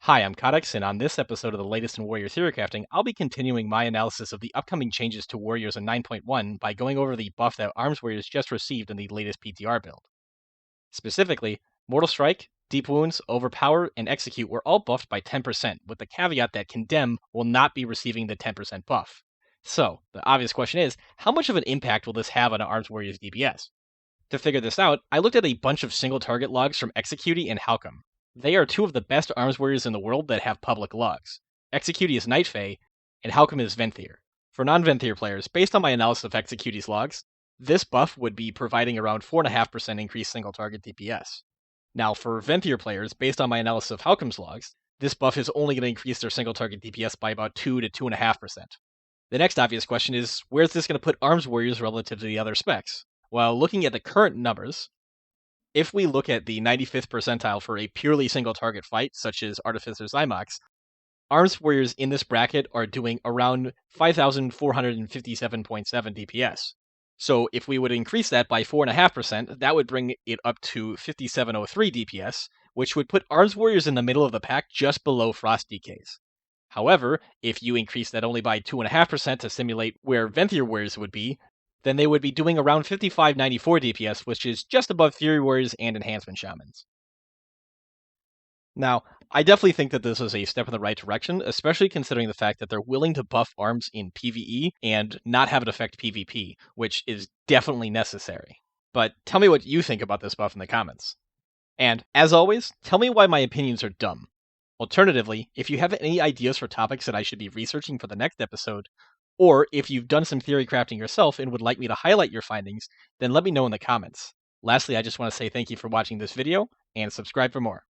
Hi, I'm Cautex, and on this episode of the latest in Warrior Theorycrafting, I'll be continuing my analysis of the upcoming changes to Warriors in 9.1 by going over the buff that Arms Warriors just received in the latest PTR build. Specifically, Mortal Strike, Deep Wounds, Overpower, and Execute were all buffed by 10%, with the caveat that Condemn will not be receiving the 10% buff. So, the obvious question is, how much of an impact will this have on Arms Warriors DPS? To figure this out, I looked at a bunch of single target logs from Execute and Halcom. They are two of the best arms warriors in the world that have public logs. Execute is Night Fae, and Halcom is Venthyr. For non-Venthyr players, based on my analysis of Execute's logs, this buff would be providing around 4.5% increased single target DPS. Now, for Venthyr players, based on my analysis of Halcom's logs, this buff is only going to increase their single target DPS by about 2 to 2.5%. The next obvious question is, where's this going to put arms warriors relative to the other specs? Well, looking at the current numbers, if we look at the 95th percentile for a purely single target fight, such as Artificer Zymox, Arms Warriors in this bracket are doing around 5,457.7 DPS. So if we would increase that by 4.5%, that would bring it up to 5,703 DPS, which would put Arms Warriors in the middle of the pack just below Frost DKs. However, if you increase that only by 2.5% to simulate where Venthyr Warriors would be, then they would be doing around 5594 DPS, which is just above Fury Warriors and Enhancement Shamans. Now, I definitely think that this is a step in the right direction, especially considering the fact that they're willing to buff arms in PvE and not have it affect PvP, which is definitely necessary. But tell me what you think about this buff in the comments. And, as always, tell me why my opinions are dumb. Alternatively, if you have any ideas for topics that I should be researching for the next episode, or if you've done some theory crafting yourself and would like me to highlight your findings, then let me know in the comments. Lastly, I just want to say thank you for watching this video, and subscribe for more.